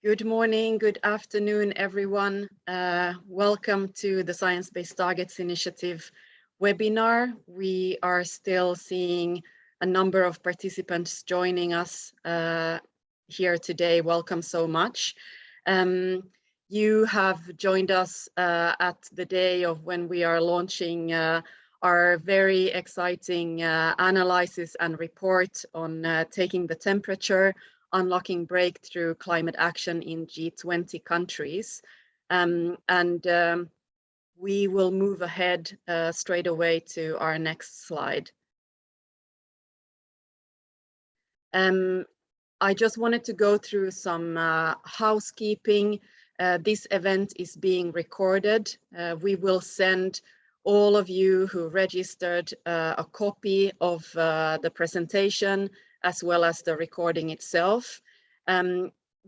Good morning, good afternoon, everyone. Welcome to the Science-Based Targets Initiative webinar. We are still seeing a number of participants joining us here today. Welcome so much. You have joined us at the day of when we are launching our very exciting analysis and report on taking the temperature, unlocking breakthrough climate action in G20 countries. We will move ahead straight away to our next slide. I just wanted to go through some housekeeping. This event is being recorded. We will send all of you who registered a copy of the presentation as well as the recording itself.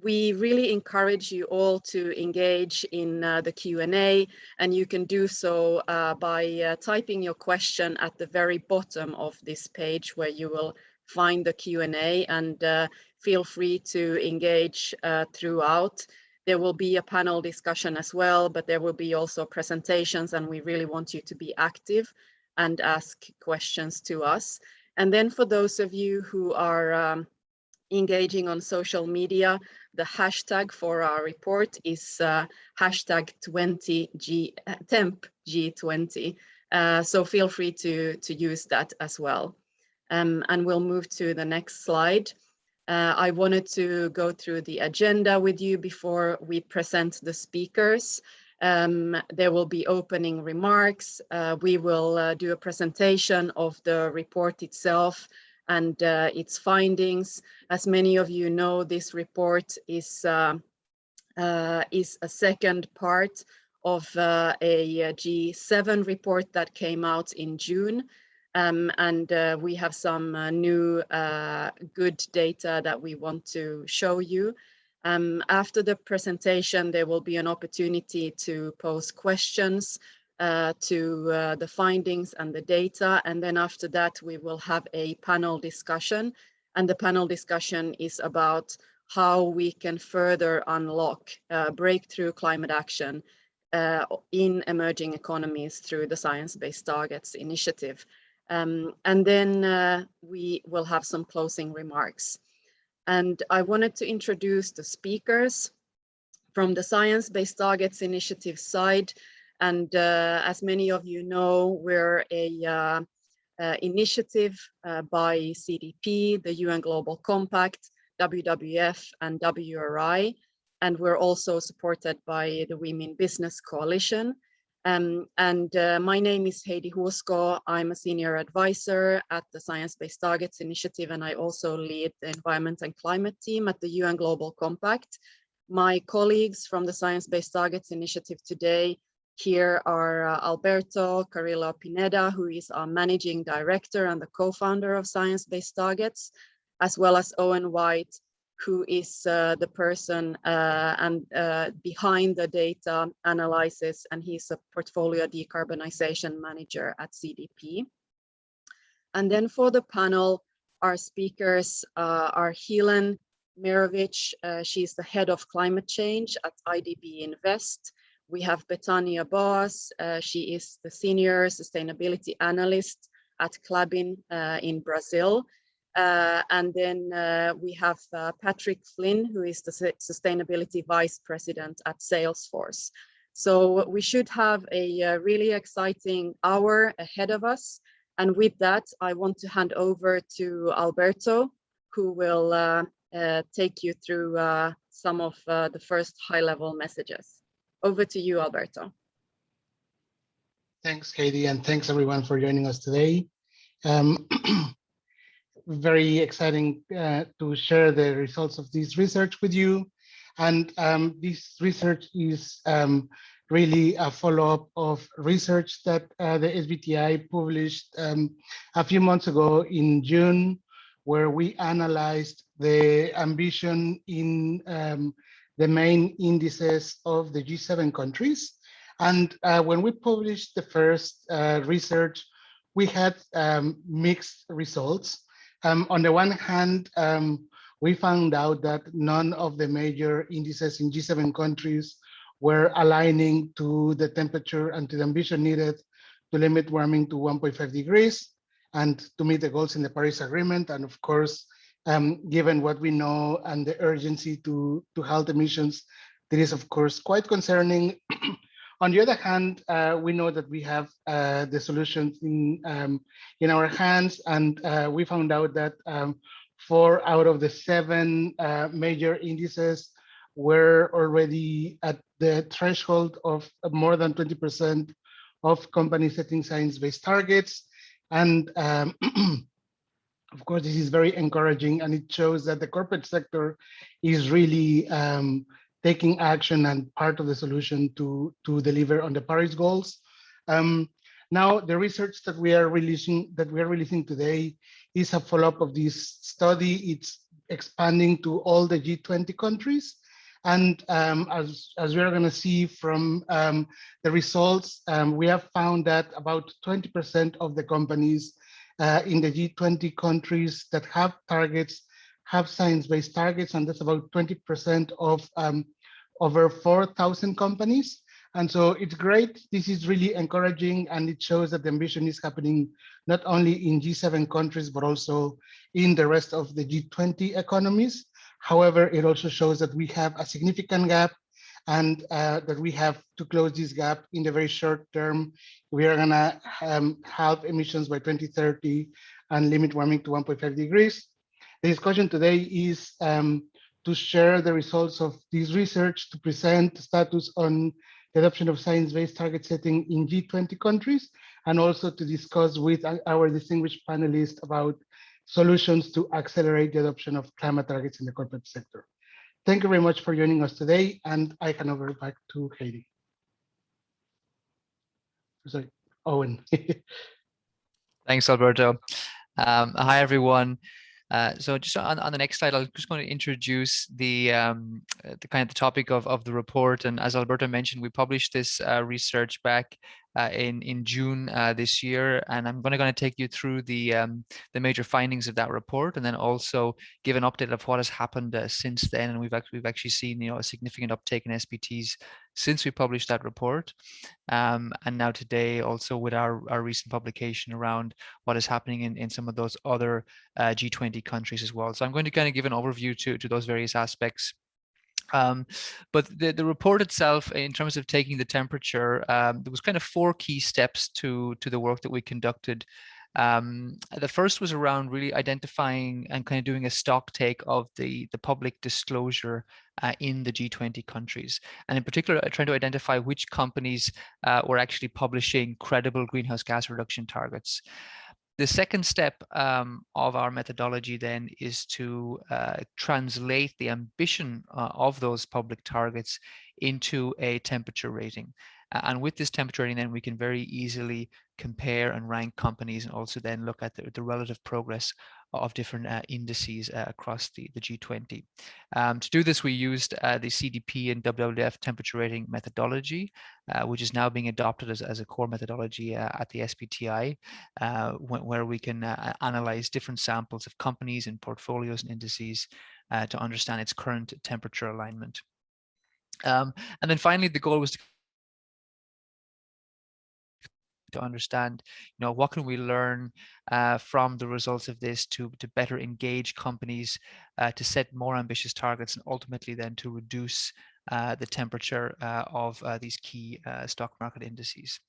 We really encourage you all to engage in the Q&A, and you can do so by typing your question at the very bottom of this page where you will find the Q&A, and feel free to engage throughout. There will be a panel discussion as well, but there will be also presentations, and we really want you to be active and ask questions to us. And then for those of you who are engaging on social media, the hashtag for our report is hashtag #TempG20. So feel free to use that as well. And we'll move to the next slide. I wanted to go through the agenda with you before we present the speakers. There will be opening remarks. We will do a presentation of the report itself and its findings. As many of you know, this report is a second part of a G7 report that came out in June. We have some new good data that we want to show you. After the presentation, there will be an opportunity to pose questions to the findings and the data. And then after that, we will have a panel discussion. And the panel discussion is about how we can further unlock breakthrough climate action in emerging economies through the Science-Based Targets Initiative. And then we will have some closing remarks. And I wanted to introduce the speakers from the Science-Based Targets Initiative side. And as many of you know, we're a initiative by CDP, the UN Global Compact, WWF, and WRI. And we're also supported by the Women Business Coalition. My name is Heidi Huusko. I'm a senior advisor at the Science-Based Targets Initiative, and I also lead the Environment and Climate team at the UN Global Compact. My colleagues from the Science-Based Targets Initiative today here are Alberto Carrillo Pineda, who is our managing director and the co-founder of Science-Based Targets, as well as Owen White, who is the person behind the data analysis, and he's a portfolio decarbonization manager at CDP. And then for the panel, our speakers are Helen Mirovic. She's the head of climate change at IDB Invest. We have Betania Boas. She is the senior sustainability analyst at Klabin in Brazil. And then we have Patrick Flynn, who is the Sustainability Vice President at Salesforce. So we should have a really exciting hour ahead of us. And with that, I want to hand over to Alberto, who will take you through some of the first high-level messages. Over to you, Alberto. Thanks, Katie, and thanks everyone for joining us today. Very exciting to share the results of this research with you. And this research is really a follow-up of research that the SBTi published a few months ago in June, where we analyzed the ambition in the main indices of the G7 countries. And when we published the first research, we had mixed results. On the one hand, we found out that none of the major indices in G7 countries were aligning to the temperature and to the ambition needed to limit warming to 1.5 degrees and to meet the goals in the Paris Agreement. And of course, given what we know and the urgency to halt emissions, that is of course quite concerning. On the other hand, we know that we have the solutions in our hands, and we found out that 4 out of the 7 major indices were already at the threshold of more than 20% of companies setting science-based targets. And of course, this is very encouraging, and it shows that the corporate sector is really taking action and part of the solution to deliver on the Paris goals. Now, the research that we are releasing today is a follow-up of this study. It's expanding to all the G20 countries. And as we are going to see from the results, we have found that about 20% of the companies in the G20 countries that have targets have science-based targets, and that's about 20% of over 4,000 companies. And so it's great. This is really encouraging, and it shows that the ambition is happening not only in G7 countries, but also in the rest of the G20 economies. However, it also shows that we have a significant gap, and that we have to close this gap in the very short term. We are gonna halve emissions by 2030 and limit warming to 1.5 degrees. The discussion today is to share the results of this research, to present the status on the adoption of science-based target setting in G20 countries, and also to discuss with our distinguished panelists about solutions to accelerate the adoption of climate targets in the corporate sector. Thank you very much for joining us today, and I hand over back to Heidi. Sorry, Owen. Thanks, Alberto. Hi, everyone. So just on the next slide, I'm just going to introduce the kind of the topic of the report. And as Alberto mentioned, we published this research back in June this year, and I'm going to take you through the major findings of that report, and then also give an update of what has happened since then. And we've actually seen a significant uptake in SBTs since we published that report, and now today also with our recent publication around what is happening in some of those other G20 countries as well. So I'm going to kind of give an overview to those various aspects. But the report itself, in terms of taking the temperature, there was kind of 4 key steps to the work that we conducted. The first was around really identifying and kind of doing a stock take of the public disclosure in the G20 countries, and in particular trying to identify which companies were actually publishing credible greenhouse gas reduction targets. The second step of our methodology then is to translate the ambition of those public targets into a temperature rating. And with this temperature rating, then we can very easily compare and rank companies, and also then look at the relative progress of different indices across the G20. To do this, we used the CDP and WWF temperature rating methodology, which is now being adopted as a core methodology at the SBTi, where we can analyze different samples of companies and portfolios and indices to understand its current temperature alignment. And then finally, the goal was to understand, what can we learn from the results of this to better engage companies to set more ambitious targets, and ultimately then to reduce the temperature of these key stock market indices.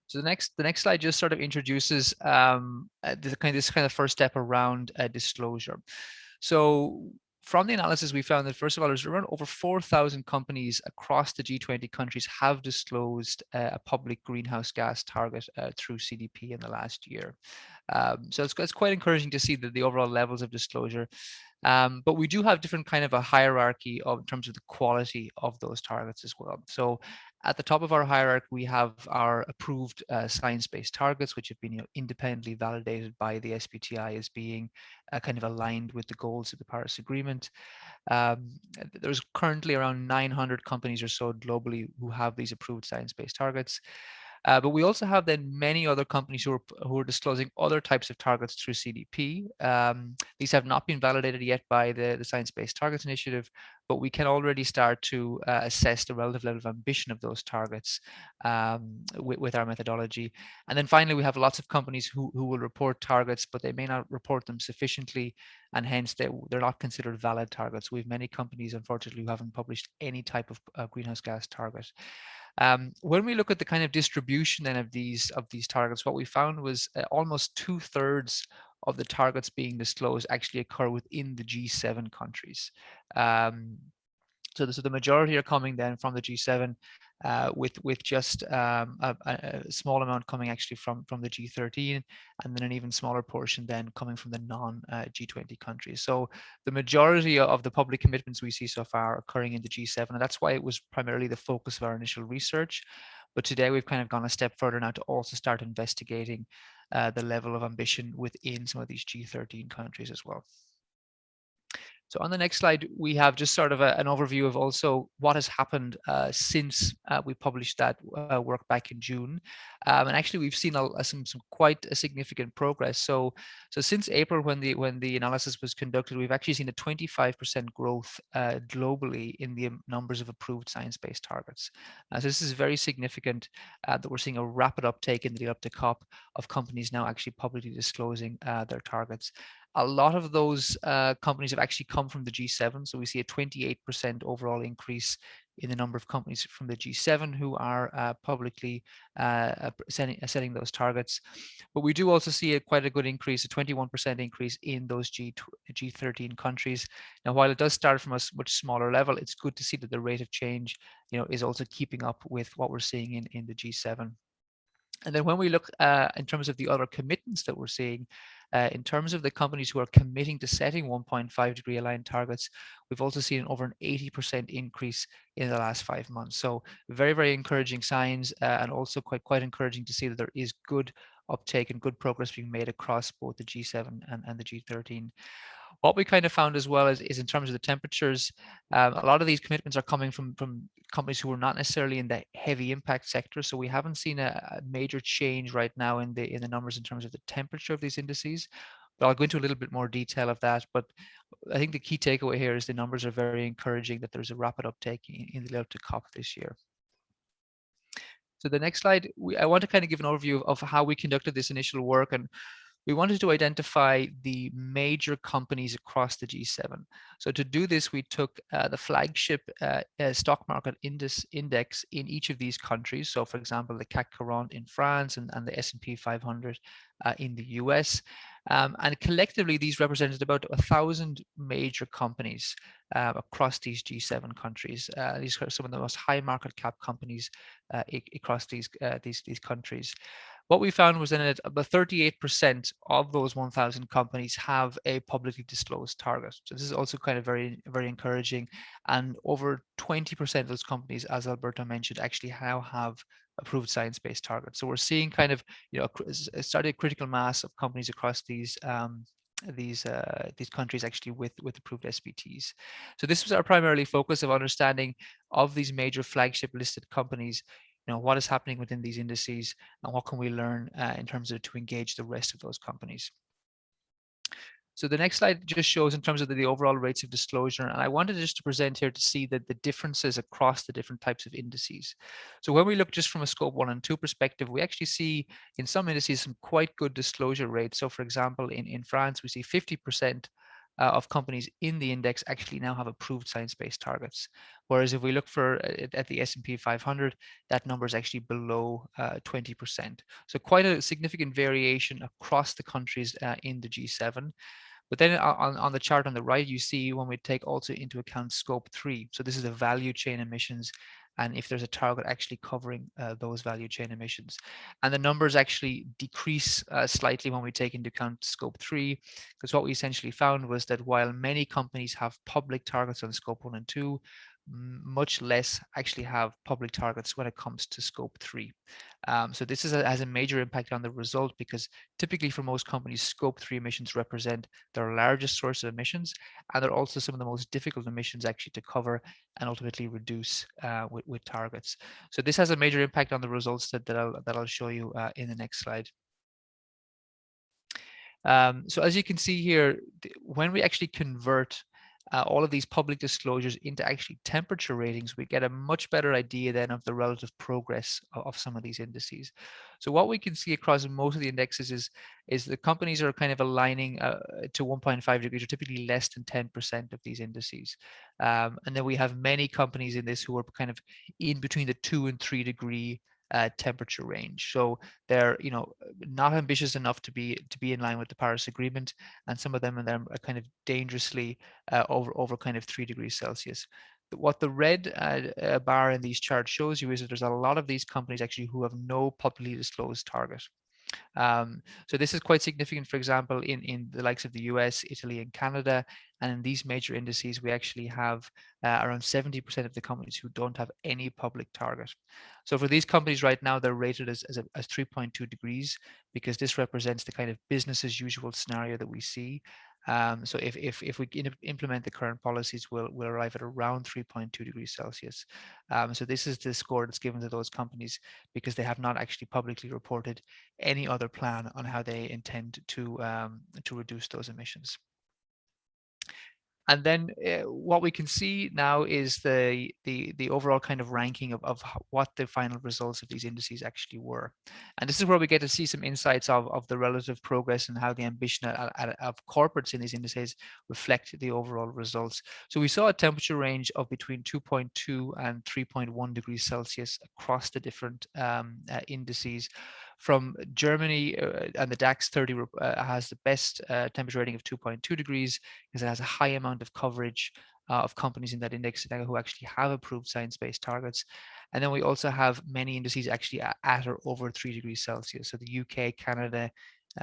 So the next slide just sort of introduces this kind of first step around disclosure. So from the analysis, we found that, first of all, there's around over 4,000 companies across the G20 countries have disclosed a public greenhouse gas target through CDP in the last year. So it's quite encouraging to see that the overall levels of disclosure. But we do have different kind of a hierarchy in terms of the quality of those targets as well. So at the top of our hierarchy, we have our approved science-based targets, which have been independently validated by the SBTi as being kind of aligned with the goals of the Paris Agreement. There's currently around 900 companies or so globally who have these approved science-based targets. But we also have then many other companies who are disclosing other types of targets through CDP. These have not been validated yet by the Science Based Targets Initiative, but we can already start to assess the relative level of ambition of those targets with our methodology. And then finally, we have lots of companies who will report targets, but they may not report them sufficiently, and hence they're not considered valid targets. We have many companies, unfortunately, who haven't published any type of greenhouse gas target. When we look at the kind of distribution then of these targets, what we found was almost 2/3 of the targets being disclosed actually occur within the G7 countries. So the majority are coming then from the G7, with just a small amount coming actually from the G13, and then an even smaller portion then coming from the non-G20 countries. So the majority of the public commitments we see so far are occurring in the G7, and that's why it was primarily the focus of our initial research. But today we've kind of gone a step further now to also start investigating the level of ambition within some of these G13 countries as well. So on the next slide, we have just sort of an overview of also what has happened since we published that work back in June. And actually, we've seen some quite a significant progress. So since April, when the analysis was conducted, we've actually seen a 25% growth globally in the numbers of approved science-based targets. So this is very significant that we're seeing a rapid uptake in the lead up to COP of companies now actually publicly disclosing their targets. A lot of those companies have actually come from the G7. So we see a 28% overall increase in the number of companies from the G7 who are publicly setting those targets. But we do also see quite a good increase, a 21% increase in those G13 countries. Now, while it does start from a much smaller level, it's good to see that the rate of change, is also keeping up with what we're seeing in the G7. And then when we look in terms of the other commitments that we're seeing, in terms of the companies who are committing to setting 1.5 degree aligned targets, we've also seen over an 80% increase in the last 5 months. So very, very encouraging signs, and also quite encouraging to see that there is good uptake and good progress being made across both the G7 and the G13. What we kind of found as well is in terms of the temperatures, a lot of these commitments are coming from companies who are not necessarily in the heavy impact sector. So we haven't seen a major change right now in the numbers in terms of the temperature of these indices. But I'll go into a little bit more detail of that. But I think the key takeaway here is the numbers are very encouraging, that there's a rapid uptake in the lead to COP this year. So the next slide, I want to kind of give an overview of how we conducted this initial work, and we wanted to identify the major companies across the G7. So to do this, we took the flagship stock market index in each of these countries. So for example, the CAC 40 in France and the S&P 500 in the US. And collectively, these represented about 1,000 major companies across these G7 countries. These are some of the most high market cap companies across these countries. What we found was that about 38% of those 1,000 companies have a publicly disclosed target. So this is also kind of very, very encouraging. And over 20% of those companies, as Alberto mentioned, actually now have approved science-based targets. So we're seeing kind of, started a critical mass of companies across these countries actually with approved SBTs. So this was our primarily focus of understanding of these major flagship listed companies. What is happening within these indices, and what can we learn in terms of to engage the rest of those companies. So the next slide just shows in terms of the overall rates of disclosure, and I wanted just to present here to see that the differences across the different types of indices. So when we look just from a scope 1 and 2 perspective, we actually see in some indices some quite good disclosure rates. So for example, in France, we see 50% of companies in the index actually now have approved science-based targets. Whereas if we look at the S&P 500, that number is actually below 20%. So quite a significant variation across the countries in the G7. But then on the chart on the right, you see when we take also into account scope 3. So this is the value chain emissions, and if there's a target actually covering those value chain emissions. And the numbers actually decrease slightly when we take into account scope 3, because what we essentially found was that while many companies have public targets on scope 1 and 2, much less actually have public targets when it comes to scope 3. So this has a major impact on the result, because typically for most companies, scope 3 emissions represent their largest source of emissions, and they're also some of the most difficult emissions actually to cover and ultimately reduce with targets. So this has a major impact on the results that I'll show you in the next slide. So as you can see here, when we actually convert all of these public disclosures into actually temperature ratings, we get a much better idea then of the relative progress of some of these indices. So what we can see across most of the indexes is the companies are kind of aligning to 1.5 degrees, or typically less than 10% of these indices. And then we have many companies in this who are kind of in between the 2 and 3 degree temperature range. So they're, you know, not ambitious enough to be in line with the Paris Agreement, and some of them are kind of dangerously over kind of 3 degrees Celsius. What the red bar in these charts shows you is that there's a lot of these companies actually who have no publicly disclosed target. So this is quite significant, for example, in the likes of the US, Italy, and Canada. And in these major indices, we actually have around 70% of the companies who don't have any public target. So for these companies right now, they're rated as 3.2 degrees, because this represents the kind of business as usual scenario that we see. So if we implement the current policies, we'll arrive at around 3.2 degrees Celsius. So this is the score that's given to those companies because they have not actually publicly reported any other plan on how they intend to reduce those emissions. And then what we can see now is the overall kind of ranking of what the final results of these indices actually were. And this is where we get to see some insights of the relative progress and how the ambition of corporates in these indices reflect the overall results. So we saw a temperature range of between 2.2 and 3.1 degrees Celsius across the different indices. From Germany, and the DAX 30 has the best temperature rating of 2.2 degrees, because it has a high amount of coverage of companies in that index who actually have approved science-based targets. And then we also have many indices actually at or over 3 degrees Celsius. So the UK, Canada,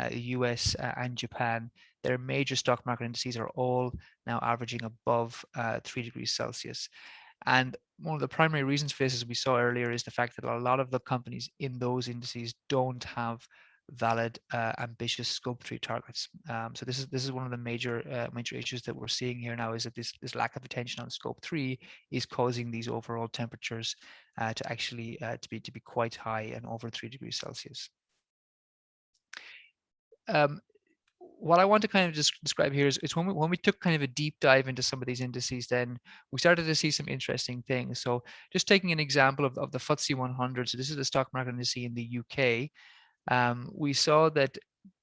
the US, and Japan, their major stock market indices are all now averaging above 3 degrees Celsius. And one of the primary reasons for this, as we saw earlier, is the fact that a lot of the companies in those indices don't have valid, ambitious scope 3 targets. So this is one of the major issues that we're seeing here now, is that this lack of attention on scope 3 is causing these overall temperatures to actually to be quite high and over 3 degrees Celsius. What I want to kind of just describe here is when we took kind of a deep dive into some of these indices, then we started to see some interesting things. So just taking an example of the FTSE 100, so this is the stock market index in the UK, we saw that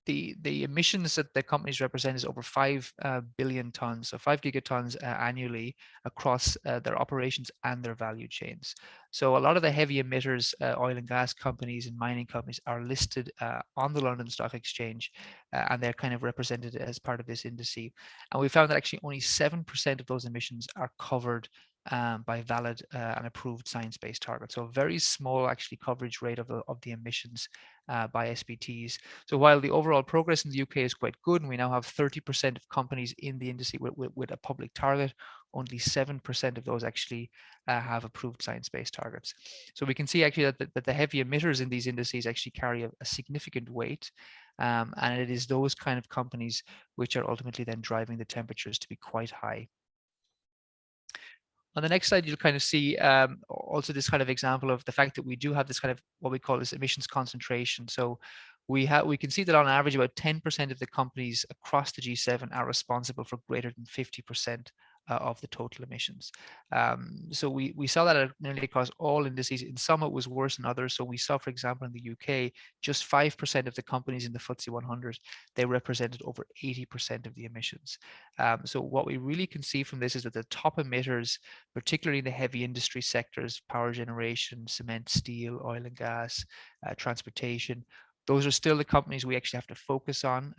the emissions that the companies represent is over 5 billion tons, so 5 gigatons annually across their operations and their value chains. So a lot of the heavy emitters, oil and gas companies and mining companies, are listed on the London Stock Exchange, and they're kind of represented as part of this index. And we found that actually only 7% of those emissions are covered by valid and approved science-based targets. So a very small actually coverage rate of the emissions by SBTs. So while the overall progress in the UK is quite good, and we now have 30% of companies in the industry with a public target, only 7% of those actually have approved science-based targets. So we can see actually that the heavy emitters in these indices actually carry a significant weight, and it is those kind of companies which are ultimately then driving the temperatures to be quite high. On the next slide, you'll kind of see also this kind of example of the fact that we do have this kind of what we call this emissions concentration. So we can see that on average about 10% of the companies across the G7 are responsible for greater than 50% of the total emissions. So we saw that nearly across all indices. In some it was worse than others. So we saw, for example, in the UK, just 5% of the companies in the FTSE 100, they represented over 80% of the emissions. So what we really can see from this is that the top emitters, particularly in the heavy industry sectors, power generation, cement, steel, oil and gas, transportation, those are still the companies we actually have to focus on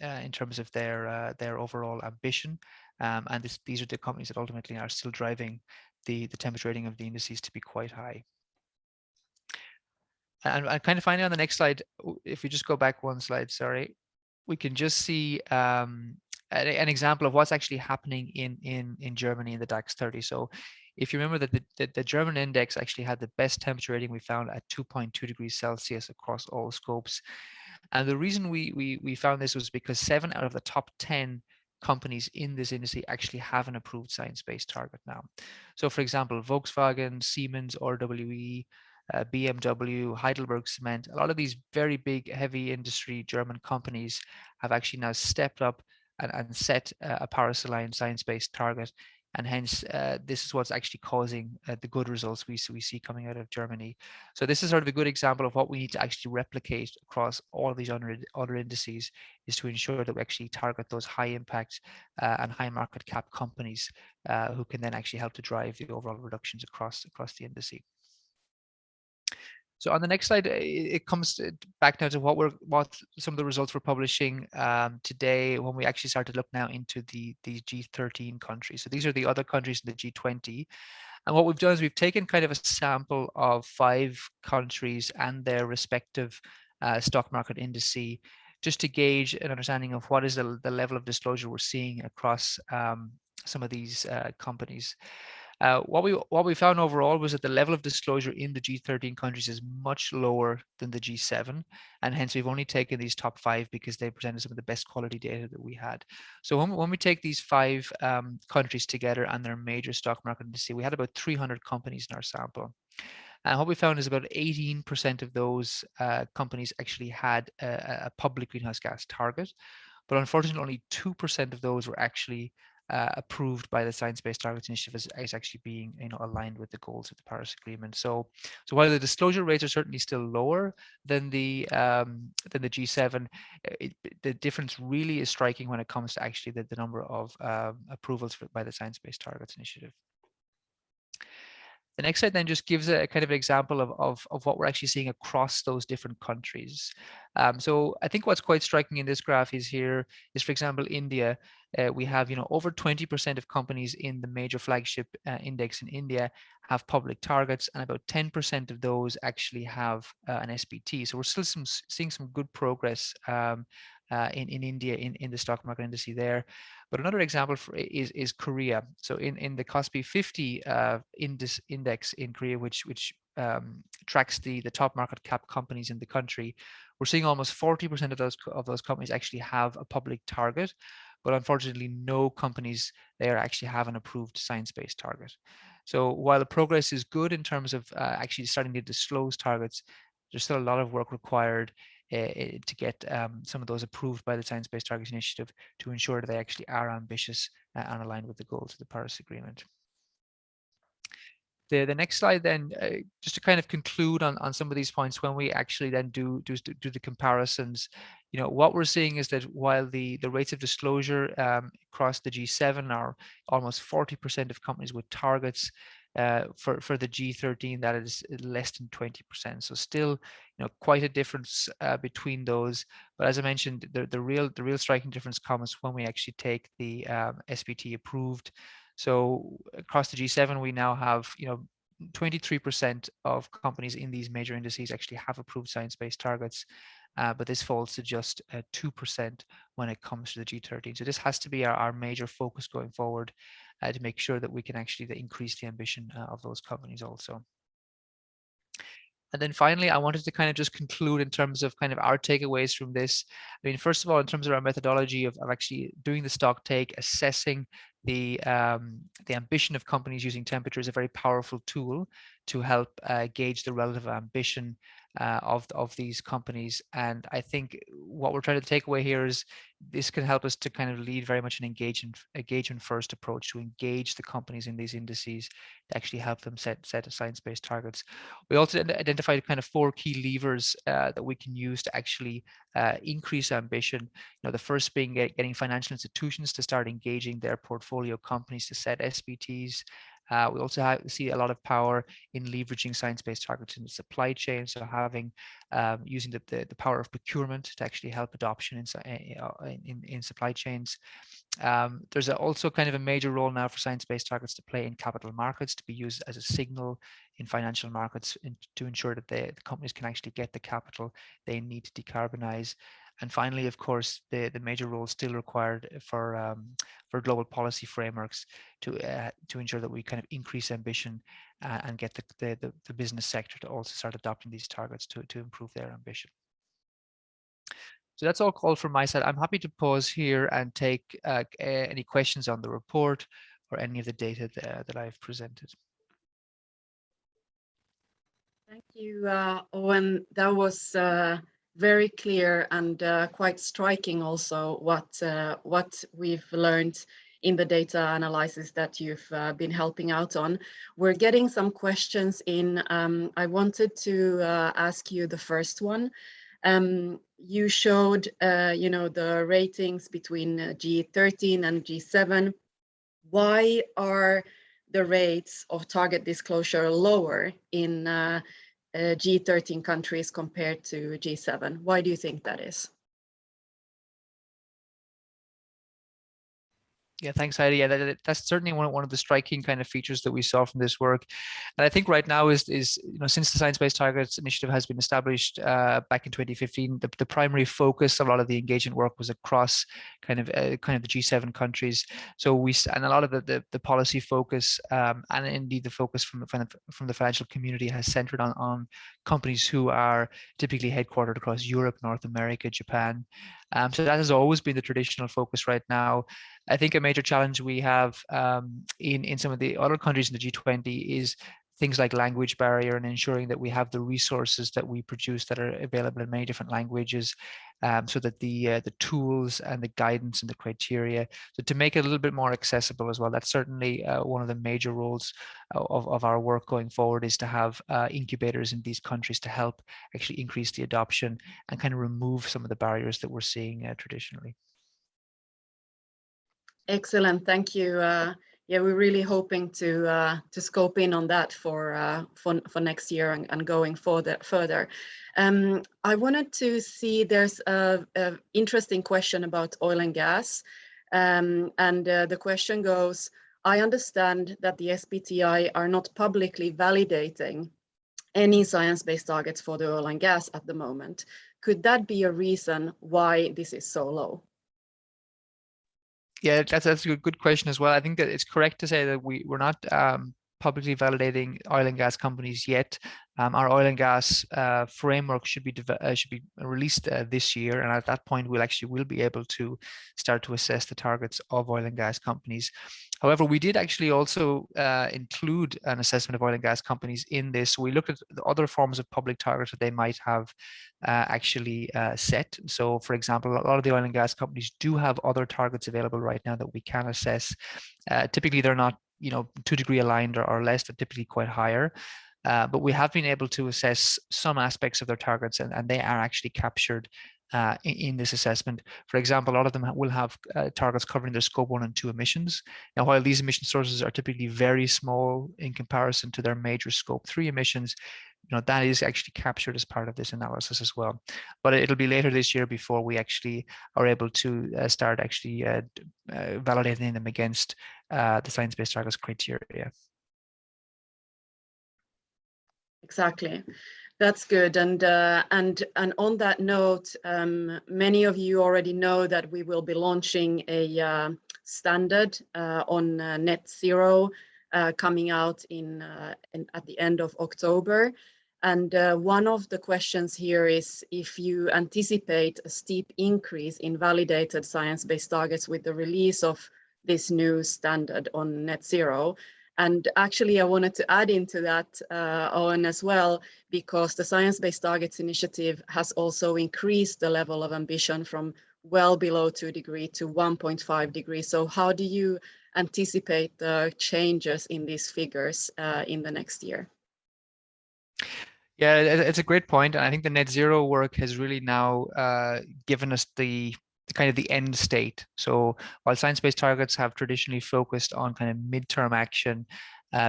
in terms of their overall ambition. And these are the companies that ultimately are still driving the temperature rating of the indices to be quite high. And kind of finally on the next slide, if we just go back one slide, sorry, we can just see an example of what's actually happening in Germany in the DAX 30. So if you remember that the German index actually had the best temperature rating we found at 2.2 degrees Celsius across all scopes. And the reason we found this was because 7 out of the top 10 companies in this industry actually have an approved science-based target now. So for example, Volkswagen, Siemens, RWE, BMW, Heidelberg Cement, a lot of these very big, heavy industry German companies have actually now stepped up and set a Paris-aligned science-based target. And hence, this is what's actually causing the good results we see coming out of Germany. So this is sort of a good example of what we need to actually replicate across all of these other indices, is to ensure that we actually target those high impact and high market cap companies who can then actually help to drive the overall reductions across the indice. So on the next slide, it comes back now to what some of the results we're publishing today, when we actually start to look now into the G13 countries. So these are the other countries in the G20. And what we've done is we've taken kind of a sample of 5 countries and their respective stock market indice, just to gauge an understanding of what is the level of disclosure we're seeing across some of these companies. What we found overall was that the level of disclosure in the G13 countries is much lower than the G7, and hence we've only taken these top 5 because they presented some of the best quality data that we had. So when we take these 5 countries together and their major stock market indices, we had about 300 companies in our sample. And what we found is about 18% of those companies actually had a public greenhouse gas target, but unfortunately only 2% of those were actually approved by the Science Based Targets Initiative as actually being, aligned with the goals of the Paris Agreement. So while the disclosure rates are certainly still lower than the G7, the difference really is striking when it comes to actually the number of approvals by the Science Based Targets Initiative. The next slide then just gives a kind of an example of what we're actually seeing across those different countries. So I think what's quite striking in this graph is, for example, India. We have, over 20% of companies in the major flagship index in India have public targets, and about 10% of those actually have an SBT. So we're still seeing some good progress in India in the stock market indice there. But another example is Korea. So in the Kospi 50 index in Korea, which tracks the top market cap companies in the country, we're seeing almost 40% of those companies actually have a public target, but unfortunately no companies there actually have an approved science-based target. So while the progress is good in terms of actually starting to disclose targets, there's still a lot of work required to get some of those approved by the Science Based Targets Initiative to ensure that they actually are ambitious and aligned with the goals of the Paris Agreement. The next slide then, just to kind of conclude on some of these points, when we actually then do the comparisons, what we're seeing is that while the rates of disclosure across the G7 are almost 40% of companies with targets, for the G13 that is less than 20%. So still, quite a difference between those. But as I mentioned, the real striking difference comes when we actually take the SBT approved. So across the G7, we now have 23% of companies in these major indices actually have approved science-based targets, but this falls to just 2% when it comes to the G13. So this has to be our major focus going forward to make sure that we can actually increase the ambition of those companies also. And then finally, I wanted to kind of just conclude in terms of kind of our takeaways from this. I mean, first of all, in terms of our methodology of actually doing the stock take, assessing the ambition of companies using temperature is a very powerful tool to help gauge the relative ambition of these companies. And I think what we're trying to take away here is this can help us to kind of lead very much an engagement first approach to engage the companies in these indices to actually help them set science-based targets. We also identified kind of 4 key levers that we can use to actually increase ambition. The first being getting financial institutions to start engaging their portfolio companies to set SBTs. We also see a lot of power in leveraging science-based targets in the supply chain. So having using the power of procurement to actually help adoption in supply chains. There's also kind of a major role now for science-based targets to play in capital markets, to be used as a signal in financial markets to ensure that the companies can actually get the capital they need to decarbonize. And finally, of course, the major role still required for global policy frameworks to ensure that we kind of increase ambition and get the business sector to also start adopting these targets to improve their ambition. So that's all from my side. I'm happy to pause here and take any questions on the report or any of the data that I've presented. Thank you, Owen. That was very clear and quite striking also what we've learned in the data analysis that you've been helping out on. We're getting some questions in. I wanted to ask you the first one. You showed, the ratings between G13 and G7. Why are the rates of target disclosure lower in G13 countries compared to G7? Why do you think that is? Yeah, thanks, Heidi. Yeah, that's certainly one of the striking kind of features that we saw from this work. And I think right now is since the Science Based Targets Initiative has been established back in 2015, the primary focus of a lot of the engagement work was across kind of the G7 countries. So and a lot of the policy focus and indeed the focus from the financial community has centered on companies who are typically headquartered across Europe, North America, Japan. So that has always been the traditional focus right now. I think a major challenge we have in some of the other countries in the G20 is things like language barrier and ensuring that we have the resources that we produce that are available in many different languages, so that the tools and the guidance and the criteria, so to make it a little bit more accessible as well. That's certainly one of the major roles of our work going forward, is to have incubators in these countries to help actually increase the adoption and kind of remove some of the barriers that we're seeing traditionally. Excellent, thank you. Yeah, we're really hoping to scope in on that for next year and going further. I wanted to see, there's a interesting question about oil and gas, and the question goes: I understand that the SBTi are not publicly validating any science-based targets for the oil and gas at the moment. Could that be a reason why this is so low? Yeah, that's a good question as well. I think that it's correct to say that we're not publicly validating oil and gas companies yet. Our oil and gas framework should be released this year, and at that point we'll be able to start to assess the targets of oil and gas companies. However, we did actually also include an assessment of oil and gas companies in this. We looked at the other forms of public targets that they might have actually set. So, for example, a lot of the oil and gas companies do have other targets available right now that we can assess. Typically, they're not 2-degree aligned or less. They're typically quite higher. But we have been able to assess some aspects of their targets, and they are actually captured in this assessment. For example, a lot of them will have targets covering their scope 1 and 2 emissions. Now, while these emission sources are typically very small in comparison to their major scope 3 emissions, that is actually captured as part of this analysis as well. But it'll be later this year before we actually are able to start actually validating them against the science-based targets criteria. Exactly, that's good. And on that note, many of you already know that we will be launching a standard on net zero coming out at the end of October. And one of the questions here is if you anticipate a steep increase in validated science-based targets with the release of this new standard on net zero. And actually, I wanted to add into that, Owen, as well, because the Science Based Targets Initiative has also increased the level of ambition from well below 2 degrees to 1.5 degrees. So how do you anticipate the changes in these figures in the next year? Yeah, it's a great point. And I think the net zero work has really now given us the kind of the end state. So while science-based targets have traditionally focused on kind of midterm action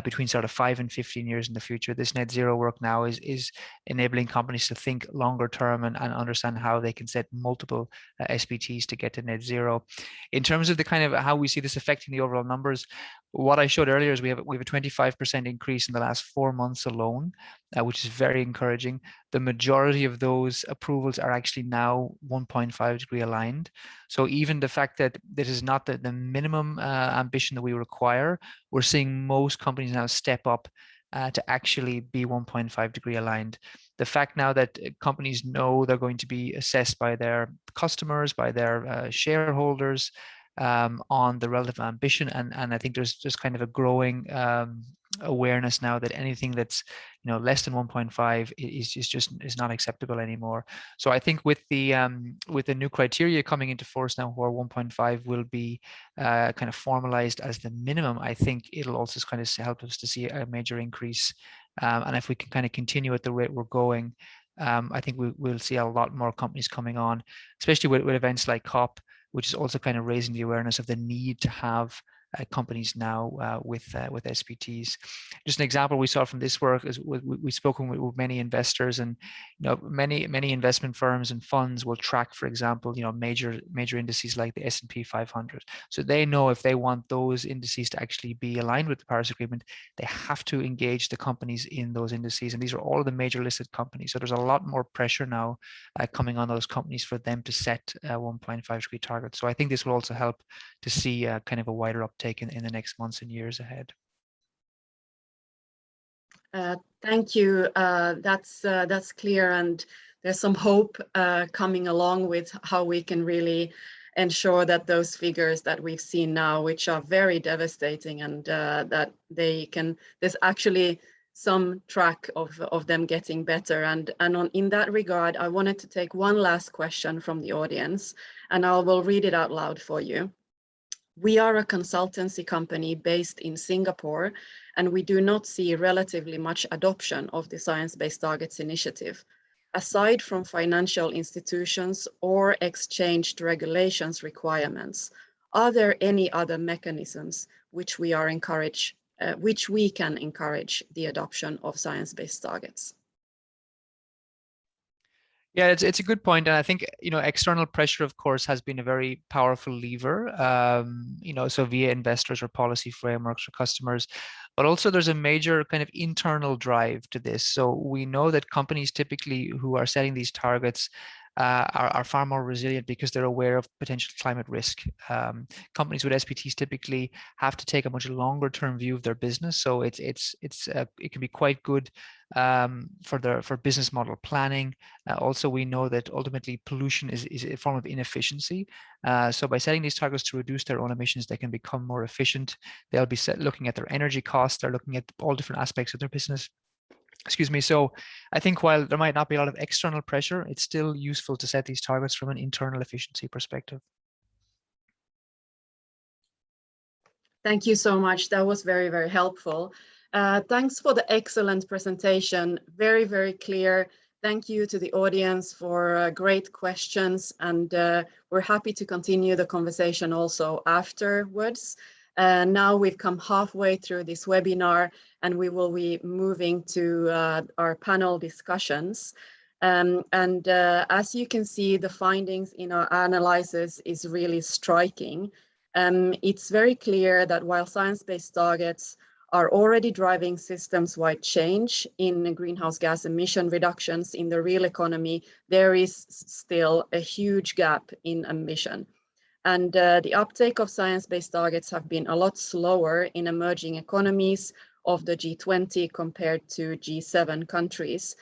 between sort of 5 and 15 years in the future, this net zero work now is enabling companies to think longer term and understand how they can set multiple SBTs to get to net zero. In terms of the kind of how we see this affecting the overall numbers, what I showed earlier is we have a 25% increase in the last 4 months alone, which is very encouraging. The majority of those approvals are actually now 1.5 degree aligned. So even the fact that this is not the minimum ambition that we require, we're seeing most companies now step up to actually be 1.5 degree aligned. The fact now that companies know they're going to be assessed by their customers, by their shareholders, on the relative ambition, and I think there's just kind of a growing awareness now that anything that's less than 1.5 is not acceptable anymore. So I think with the new criteria coming into force now, where 1.5 will be kind of formalized as the minimum, I think it'll also kind of help us to see a major increase. And if we can kind of continue at the rate we're going, I think we'll see a lot more companies coming on, especially with events like COP, which is also kind of raising the awareness of the need to have companies now with SBTs. Just an example we saw from this work is we've spoken with many investors, and many investment firms and funds will track, for example, major indices like the S&P 500. So they know if they want those indices to actually be aligned with the Paris Agreement, they have to engage the companies in those indices, and these are all of the major listed companies. So there's a lot more pressure now coming on those companies for them to set 1.5 degree targets. So I think this will also help to see kind of a wider uptake in the next months and years ahead. Thank you. That's clear, and there's some hope coming along with how we can really ensure that those figures that we've seen now, which are very devastating, and that there's actually some track of them getting better. And in that regard, I wanted to take one last question from the audience, and I will read it out loud for you. We are a consultancy company based in Singapore, and we do not see relatively much adoption of the Science-Based Targets initiative. Aside from financial institutions or exchanged regulations requirements, are there any other mechanisms which we can encourage the adoption of science-based targets? Yeah, it's a good point, and I think external pressure, of course, has been a very powerful lever. So via investors or policy frameworks or customers, but also there's a major kind of internal drive to this. So we know that companies typically who are setting these targets are far more resilient because they're aware of potential climate risk. Companies with SBTs typically have to take a much longer term view of their business, so it can be quite good for business model planning. Also, we know that ultimately pollution is a form of inefficiency. So by setting these targets to reduce their own emissions, they can become more efficient. They'll be looking at their energy costs. They're looking at all different aspects of their business. Excuse me. So I think while there might not be a lot of external pressure, it's still useful to set these targets from an internal efficiency perspective. Thank you so much. That was very, very helpful. Thanks for the excellent presentation. Very, very clear. Thank you to the audience for great questions, and we're happy to continue the conversation also afterwards. Now we've come halfway through this webinar, and we will be moving to our panel discussions. As you can see, the findings in our analysis is really striking. It's very clear that while science-based targets are already driving systems-wide change in greenhouse gas emission reductions in the real economy, there is still a huge gap in ambition. And the uptake of science-based targets have been a lot slower in emerging economies of the G20 compared to G7 countries.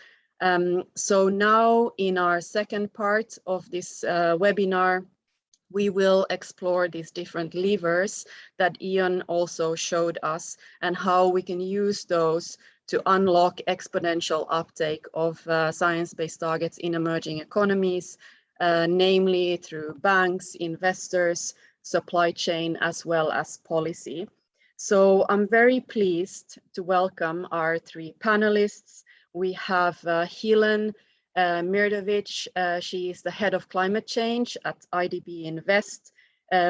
So now in our second part of this webinar, we will explore these different levers that Ian also showed us and how we can use those to unlock exponential uptake of science-based targets in emerging economies, namely through banks, investors, supply chain, as well as policy. So I'm very pleased to welcome our three panelists. We have Helen Mirdovic. She is the head of climate change at IDB Invest,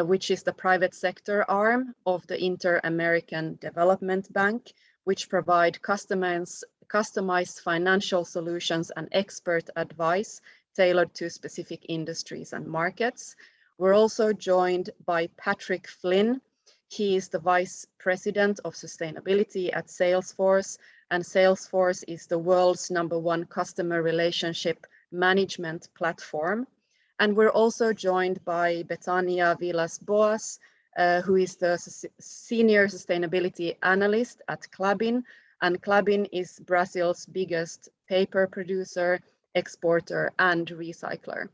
which is the private sector arm of the Inter-American Development Bank, which provide customized financial solutions and expert advice tailored to specific industries and markets. We're also joined by Patrick Flynn. He is the Vice President of Sustainability at Salesforce, and Salesforce is the world's #1 customer relationship management platform. And we're also joined by Betania Vilas-Boas, who is the Senior Sustainability Analyst at Klabin. And Klabin is Brazil's biggest paper producer, exporter, and recycler.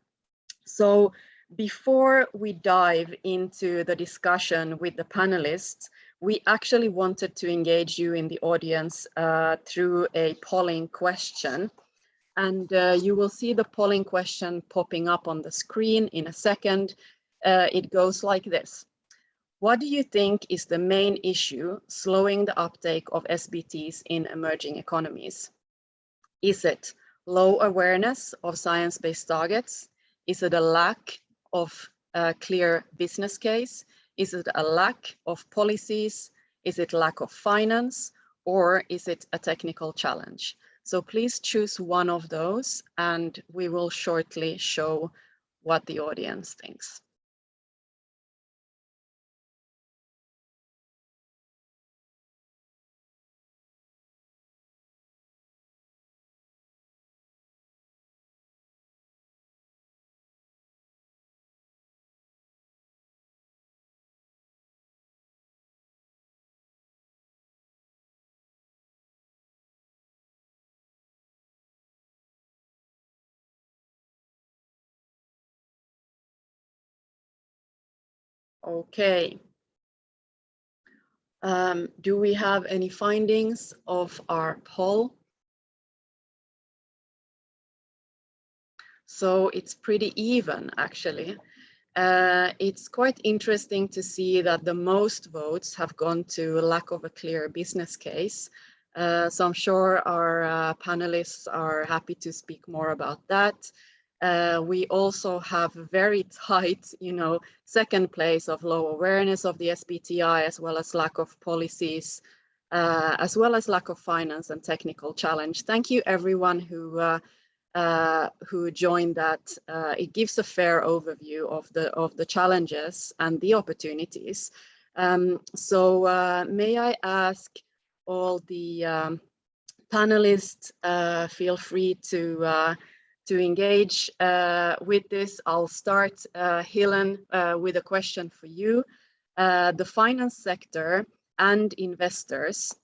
So before we dive into the discussion with the panelists, we actually wanted to engage you in the audience through a polling question. And you will see the polling question popping up on the screen in a second. It goes like this. What do you think is the main issue slowing the uptake of SBTs in emerging economies? Is it low awareness of science-based targets? Is it a lack of a clear business case? Is it a lack of policies? Is it lack of finance? Or is it a technical challenge? So please choose one of those, and we will shortly show what the audience thinks. Okay. Do we have any findings of our poll? So it's pretty even, actually. It's quite interesting to see that the most votes have gone to lack of a clear business case. So I'm sure our panelists are happy to speak more about that. We also have very tight, second place of low awareness of the SBTi, as well as lack of policies, as well as lack of finance and technical challenge. Thank you, everyone who joined that. It gives a fair overview of the challenges and the opportunities. So may I ask all the panelists, feel free to engage with this. I'll start, Helen, with a question for you. The finance sector and investors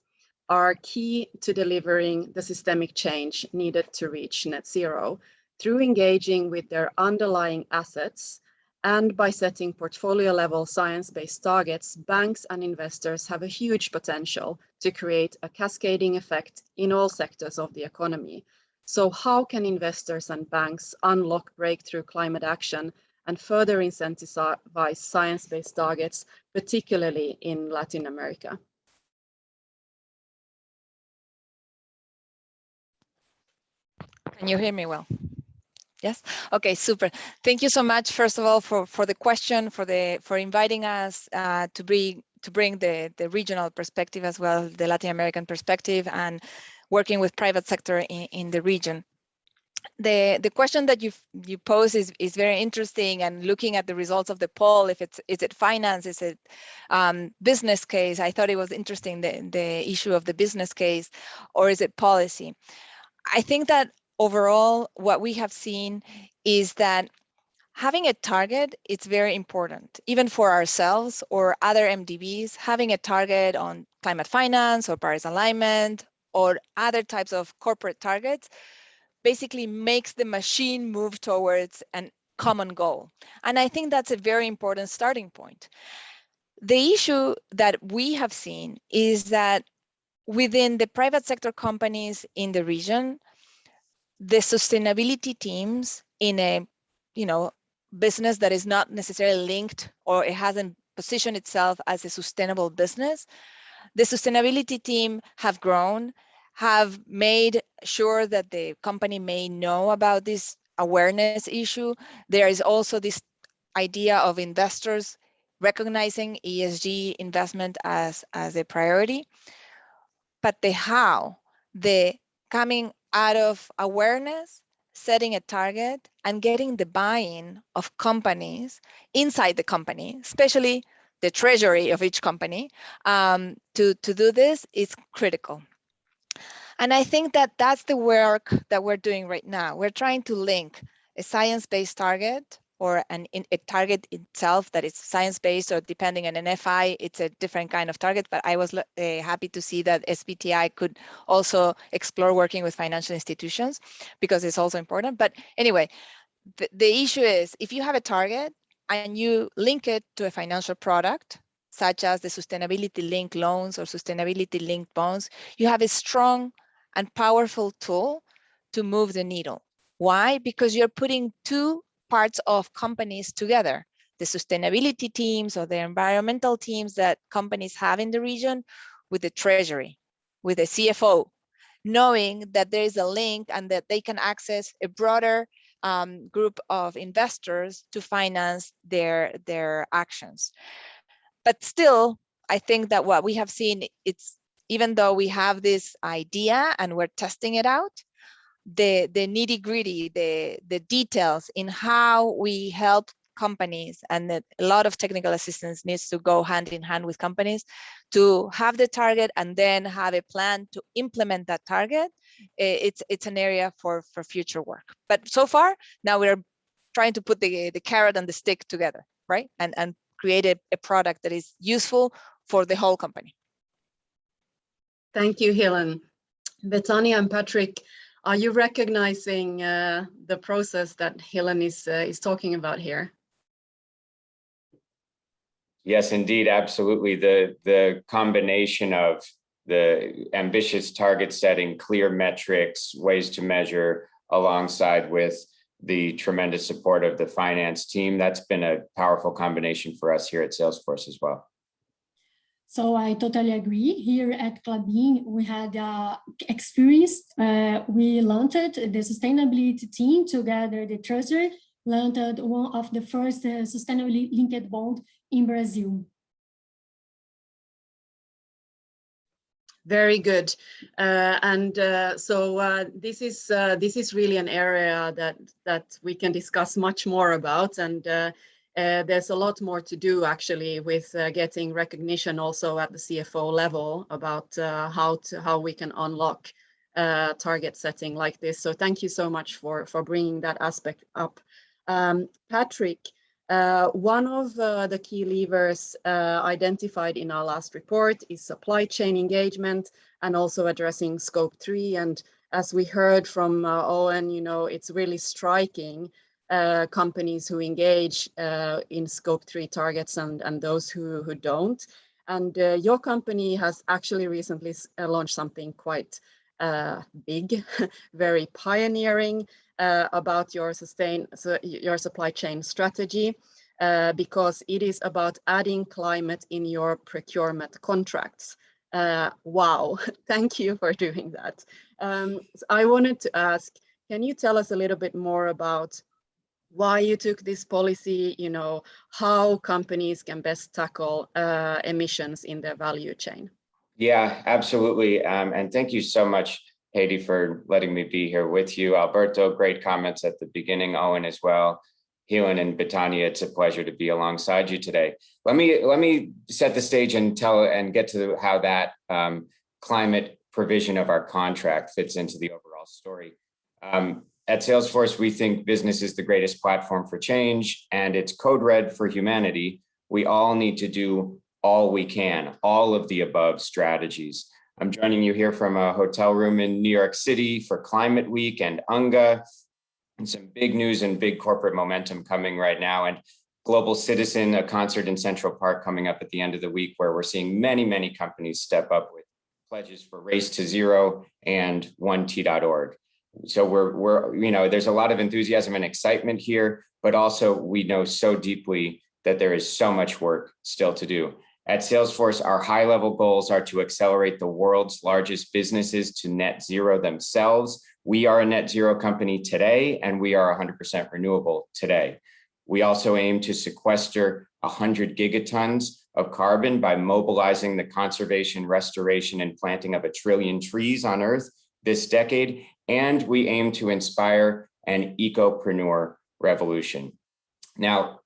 are key to delivering the systemic change needed to reach net zero through engaging with their underlying assets, and by setting portfolio level science-based targets. Banks and investors have a huge potential to create a cascading effect in all sectors of the economy. So how can investors and banks unlock breakthrough climate action and further incentivize science-based targets, particularly in Latin America? Can you hear me well? Yes. Okay. Super. Thank you so much. First of all, for the question, for inviting us to bring the regional perspective as well, the Latin American perspective, and working with private sector in the region. The question that you pose is very interesting, and looking at the results of the poll, is it finance, is it business case? I thought it was interesting, the issue of the business case, or is it policy? I think that overall, what we have seen is that having a target, it's very important, even for ourselves or other MDBs. Having a target on climate finance or Paris alignment or other types of corporate targets basically makes the machine move towards a common goal. And I think that's a very important starting point. The issue that we have seen is that within the private sector companies in the region, the sustainability teams in a business that is not necessarily linked, or it hasn't positioned itself as a sustainable business, the sustainability team have grown, have made sure that the company may know about this awareness issue. There is also this idea of investors recognizing ESG investment as a priority. But the how, the coming out of awareness, setting a target, and getting the buy-in of companies inside the company, especially the treasury of each company to do this is critical. And I think that that's the work that we're doing right now. We're trying to link a science-based target or a target itself that is science-based, or depending on an FI, it's a different kind of target. But I was happy to see that SBTi could also explore working with financial institutions, because it's also important. But anyway, the issue is, if you have a target and you link it to a financial product, such as the sustainability-linked loans or sustainability-linked bonds, you have a strong and powerful tool to move the needle. Why? Because you're putting two parts of companies together, the sustainability teams or the environmental teams that companies have in the region with the treasury, with the CFO, knowing that there is a link and that they can access a broader group of investors to finance their actions. But still, I think that what we have seen, it's, even though we have this idea and we're testing it out, the nitty-gritty, the details in how we help companies, and that a lot of technical assistance needs to go hand in hand with companies to have the target and then have a plan to implement that target. It's an area for future work. But so far, now we're trying to put the carrot and the stick together, right? And create a product that is useful for the whole company. Thank you, Helen. Betania and Patrick, are you recognizing the process that Helen is talking about here? Yes, indeed, absolutely. The combination of the ambitious target setting, clear metrics, ways to measure, alongside with the tremendous support of the finance team, that's been a powerful combination for us here at Salesforce as well. So I totally agree. Here at Klabin, we had experience. We launched the sustainability team together. The treasury launched one of the first sustainability linked bond in Brazil. Very good. So this is really an area that we can discuss much more about, and there's a lot more to do actually with getting recognition also at the CFO level about how we can unlock target setting like this. So thank you so much for bringing that aspect up. Patrick, one of the key levers identified in our last report is supply chain engagement and also addressing Scope 3. And as we heard from Owen, you know, it's really striking companies who engage in Scope 3 targets and those who don't. And your company has actually recently launched something quite big, very pioneering, about your supply chain strategy, because it is about adding climate in your procurement contracts. Wow, thank you for doing that. So I wanted to ask, can you tell us a little bit more about why you took this policy, you know, how companies can best tackle emissions in their value chain? Yeah, absolutely. And thank you so much, Heidi, for letting me be here with you. Alberto, great comments at the beginning. Owen as well. Helen and Betania, it's a pleasure to be alongside you today. Let me set the stage and get to how that climate provision of our contract fits into the overall story. At Salesforce, we think business is the greatest platform for change, and it's code red for humanity. We all need to do all we can, all of the above strategies. I'm joining you here from a hotel room in New York City for Climate Week and UNGA, and some big news and big corporate momentum coming right now. And Global Citizen, a concert in Central Park coming up at the end of the week, where we're seeing many, many companies step up with pledges for Race to Zero and 1T.org. So we're you know, there's a lot of enthusiasm and excitement here, but also we know so deeply that there is so much work still to do. At Salesforce, our high-level goals are to accelerate the world's largest businesses to net zero themselves. We are a net zero company today, and we are 100% renewable today. We also aim to sequester 100 gigatons of carbon by mobilizing the conservation, restoration, and planting of 1 trillion trees on Earth this decade. And we aim to inspire an ecopreneur revolution. Now,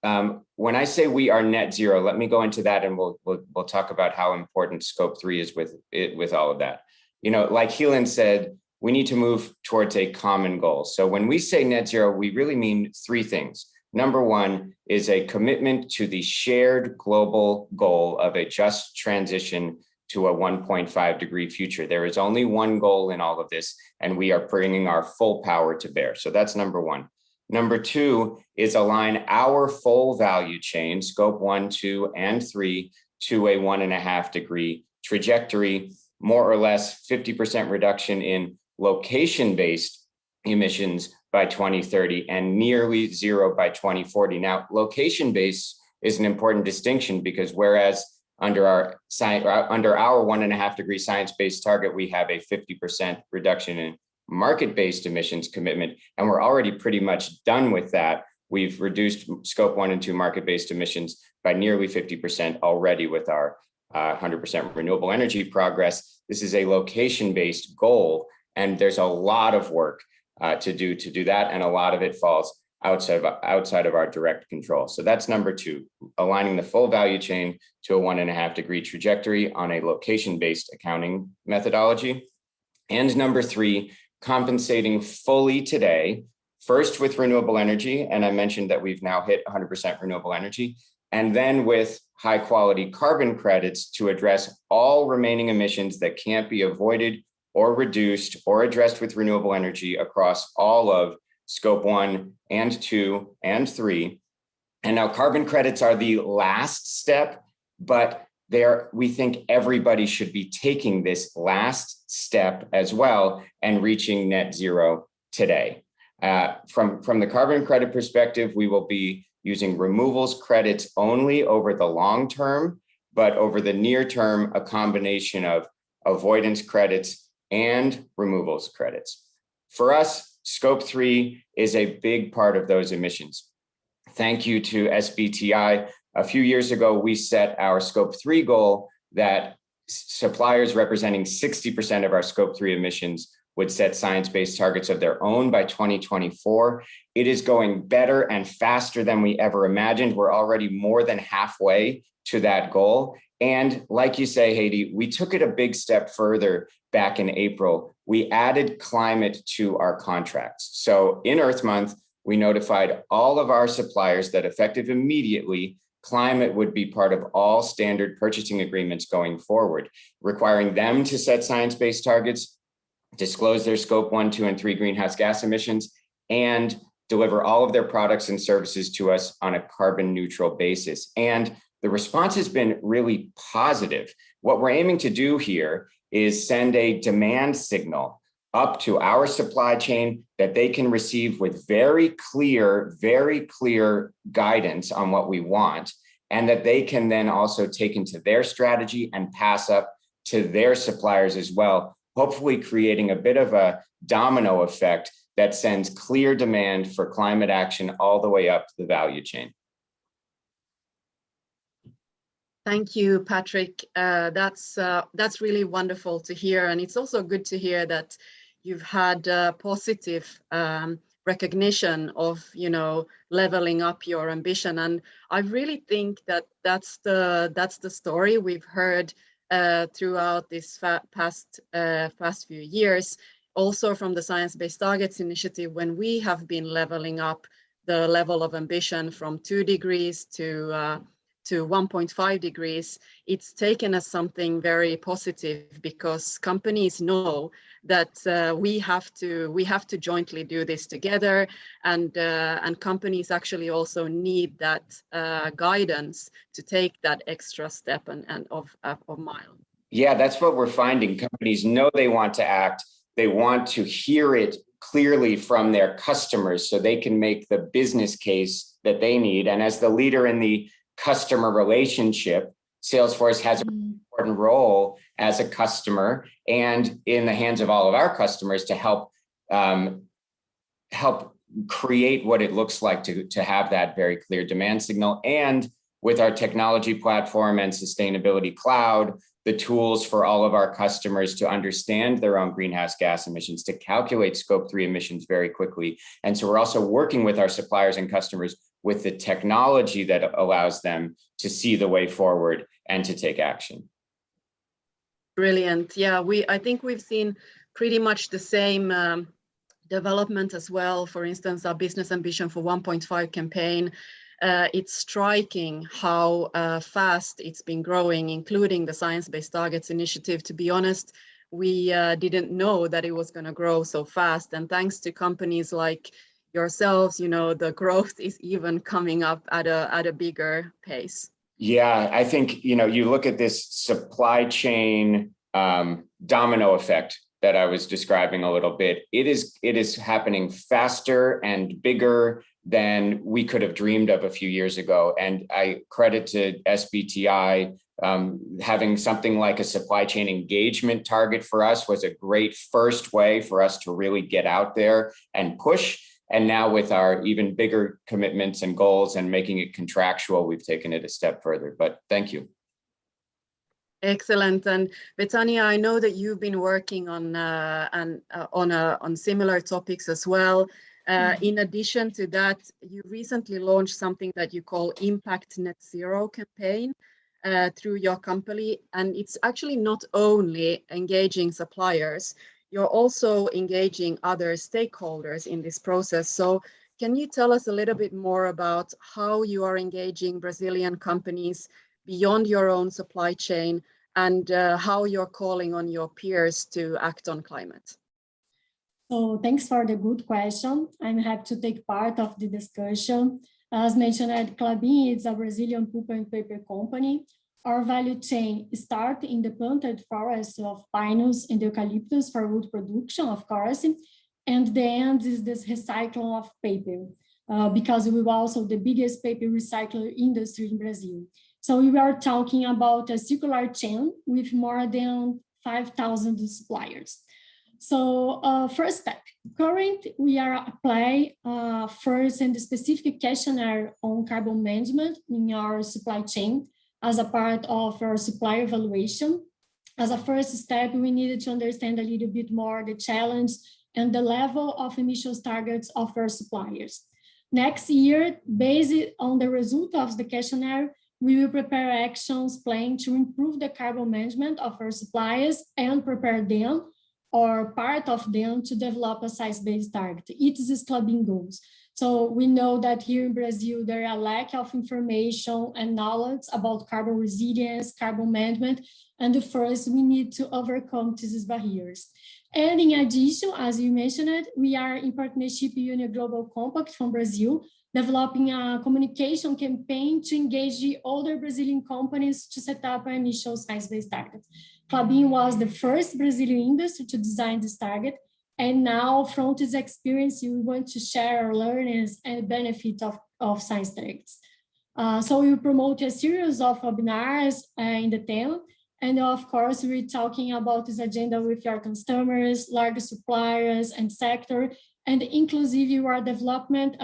when I say we are net zero, let me go into that, and we'll talk about how important Scope 3 is with all of that. You know, like Helen said, we need to move towards a common goal. So when we say net zero, we really mean three things. Number one is a commitment to the shared global goal of a just transition to a 1.5 degree future. There is only one goal in all of this, and we are bringing our full power to bear. So that's number one. Number two is align our full value chain, Scope 1, 2, and 3, to a 1.5 degree trajectory, more or less 50% reduction in location-based emissions by 2030 and nearly zero by 2040. Now, location-based is an important distinction, because whereas under our 1.5 degree science-based target, we have a 50% reduction in market-based emissions commitment, and we're already pretty much done with that. We've reduced Scope 1 and 2 market-based emissions by nearly 50% already with our 100% renewable energy progress. This is a location-based goal, and there's a lot of work to do that, and a lot of it falls outside of our direct control. So that's number two, aligning the full value chain to a 1.5 degree trajectory on a location-based accounting methodology. And number three, compensating fully today, first with renewable energy, and I mentioned that we've now hit 100% renewable energy, and then with high quality carbon credits to address all remaining emissions that can't be avoided or reduced or addressed with renewable energy across all of Scope 1 and 2 and 3. And now carbon credits are the last step, but we think everybody should be taking this last step as well and reaching net zero today. From the carbon credit perspective, we will be using removals credits only over the long term, but over the near term, a combination of avoidance credits and removals credits. For us, Scope 3 is a big part of those emissions. Thank you to SBTi. A few years ago, we set our Scope 3 goal that suppliers representing 60% of our Scope 3 emissions would set science-based targets of their own by 2024. It is going better and faster than we ever imagined. We're already more than halfway to that goal. And like you say, Heidi, we took it a big step further back in April. We added climate to our contracts. So in Earth Month, we notified all of our suppliers that effective immediately, climate would be part of all standard purchasing agreements going forward, requiring them to set science-based targets, disclose their Scope 1, 2, and 3 greenhouse gas emissions, and deliver all of their products and services to us on a carbon neutral basis. And the response has been really positive. What we're aiming to do here is send a demand signal up to our supply chain that they can receive with very clear guidance on what we want, and that they can then also take into their strategy and pass up to their suppliers as well, hopefully creating a bit of a domino effect that sends clear demand for climate action all the way up the value chain. Thank you, Patrick. That's really wonderful to hear. And it's also good to hear that you've had positive recognition of, leveling up your ambition. And I really think that that's the story we've heard throughout this past few years, also from the Science Based Targets Initiative, when we have been leveling up the level of ambition from 2 degrees to 1.5 degrees, it's taken as something very positive, because companies know that we have to jointly do this together, and companies actually also need that guidance to take that extra step and of mile. Yeah, that's what we're finding. Companies know they want to act. They want to hear it clearly from their customers so they can make the business case that they need. And as the leader in the customer relationship, Salesforce has an important role as a customer and in the hands of all of our customers to help create what it looks like to have that very clear demand signal. And with our technology platform and sustainability cloud, the tools for all of our customers to understand their own greenhouse gas emissions, to calculate Scope 3 emissions very quickly. And so we're also working with our suppliers and customers with the technology that allows them to see the way forward and to take action. Brilliant. Yeah, I think we've seen pretty much the same development as well. For instance, our Business Ambition for 1.5 campaign, it's striking how fast it's been growing, including the Science Based Targets initiative. To be honest, we didn't know that it was going to grow so fast. And thanks to companies like yourselves, you know, the growth is even coming up at a bigger pace. Yeah, I think, you know, you look at this supply chain domino effect that I was describing a little bit. It is happening faster and bigger than we could have dreamed of a few years ago. And I credit to SBTi having something like a supply chain engagement target for us was a great first way for us to really get out there and push. And now with our even bigger commitments and goals and making it contractual, we've taken it a step further. But thank you. Excellent. And Betania, I know that you've been working on similar topics as well. In addition to that, you recently launched something that you call Impact Net Zero campaign through your company. And it's actually not only engaging suppliers, you're also engaging other stakeholders in this process. So can you tell us a little bit more about how you are engaging Brazilian companies beyond your own supply chain and how you're calling on your peers to act on climate? So thanks for the good question. I'm happy to take part of the discussion. As mentioned, Klabin is a Brazilian pulp and paper company. Our value chain starts in the planted forests of pinus and eucalyptus for wood production, of course, and the end is this recycling of paper, because we are also the biggest paper recycler industry in Brazil. So we are talking about a circular chain with more than 5,000 suppliers. So first step, currently we are applying first and specific questionnaire on carbon management in our supply chain as a part of our supplier evaluation. As a first step, we needed to understand a little bit more the challenge and the level of emissions targets of our suppliers. Next year, based on the result of the questionnaire, we will prepare actions plan to improve the carbon management of our suppliers and prepare them or part of them to develop a science-based target. It is Klabin goals. So we know that here in Brazil, there are a lack of information and knowledge about carbon resilience, carbon management, and first we need to overcome these barriers. And in addition, as you mentioned, we are in partnership with UN Global Compact from Brazil, developing a communication campaign to engage other Brazilian companies to set up an initial science-based target. Klabin was the first Brazilian industry to design this target, and now from this experience, we want to share our learnings and benefit of science targets. So we promote a series of webinars in the theme, and of course, we're talking about this agenda with our customers, large suppliers, and sector, and inclusive our development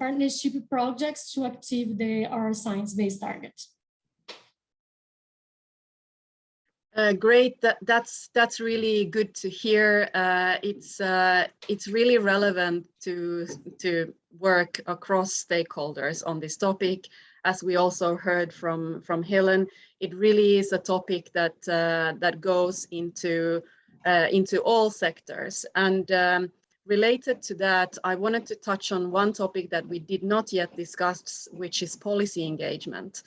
partnership projects to achieve our science-based targets. Great. That's really good to hear. It's really relevant to work across stakeholders on this topic. As we also heard from Helen, it really is a topic that goes into all sectors. And related to that, I wanted to touch on one topic that we did not yet discuss, which is policy engagement.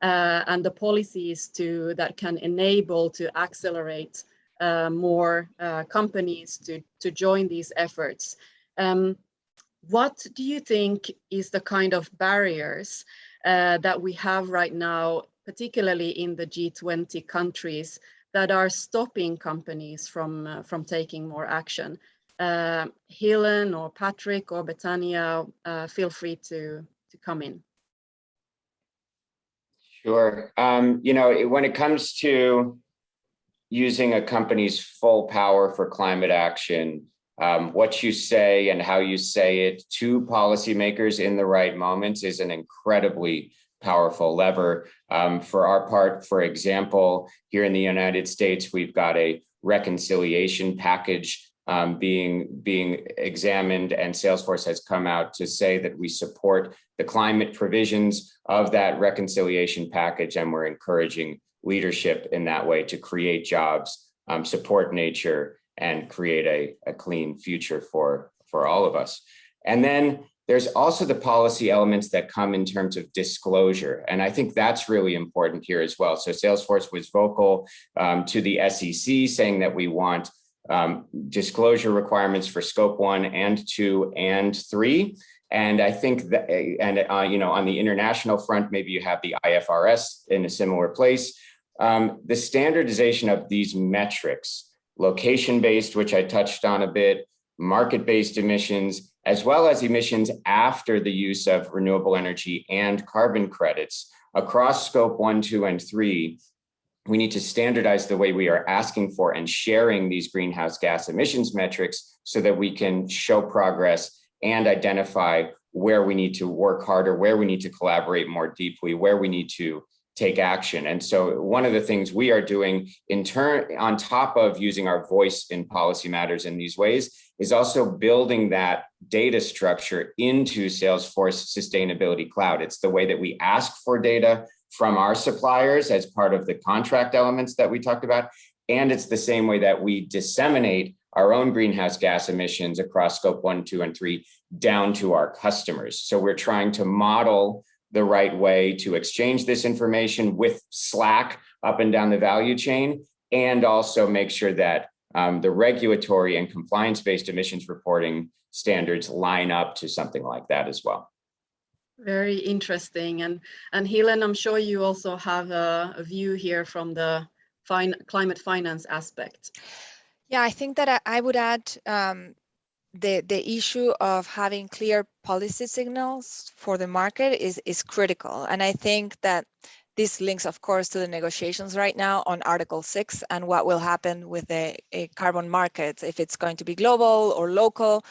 And the policies that can enable to accelerate more companies to join these efforts. What do you think is the kind of barriers that we have right now, particularly in the G20 countries, that are stopping companies from taking more action? Helen or Patrick or Betania, feel free to come in. Sure. You know, when it comes to using a company's full power for climate action, what you say and how you say it to policymakers in the right moments is an incredibly powerful lever. For our part, for example, here in the United States, we've got a reconciliation package being examined, and Salesforce has come out to say that we support the climate provisions of that reconciliation package, and we're encouraging leadership in that way to create jobs, support nature, and create a clean future for all of us. And then there's also the policy elements that come in terms of disclosure. And I think that's really important here as well. So Salesforce was vocal to the SEC saying that we want disclosure requirements for scope 1 and 2 and 3. And I think that, you know, on the international front, maybe you have the IFRS in a similar place. The standardization of these metrics, location-based, which I touched on a bit, market-based emissions, as well as emissions after the use of renewable energy and carbon credits across scope 1, 2, and 3. We need to standardize the way we are asking for and sharing these greenhouse gas emissions metrics so that we can show progress and identify where we need to work harder, where we need to collaborate more deeply, where we need to take action. And so one of the things we are doing in turn, on top of using our voice in policy matters in these ways, is also building that data structure into Salesforce Sustainability Cloud. It's the way that we ask for data from our suppliers as part of the contract elements that we talked about. And it's the same way that we disseminate our own greenhouse gas emissions across scope 1, 2, and 3 down to our customers. So we're trying to model the right way to exchange this information with Slack up and down the value chain, and also make sure that the regulatory and compliance-based emissions reporting standards line up to something like that as well. Very interesting. And Helen, I'm sure you also have a view here from the climate finance aspect. Yeah, I think that I would add the issue of having clear policy signals for the market is critical. And I think that this links, of course, to the negotiations right now on Article 6 and what will happen with the carbon markets, if it's going to be global or local.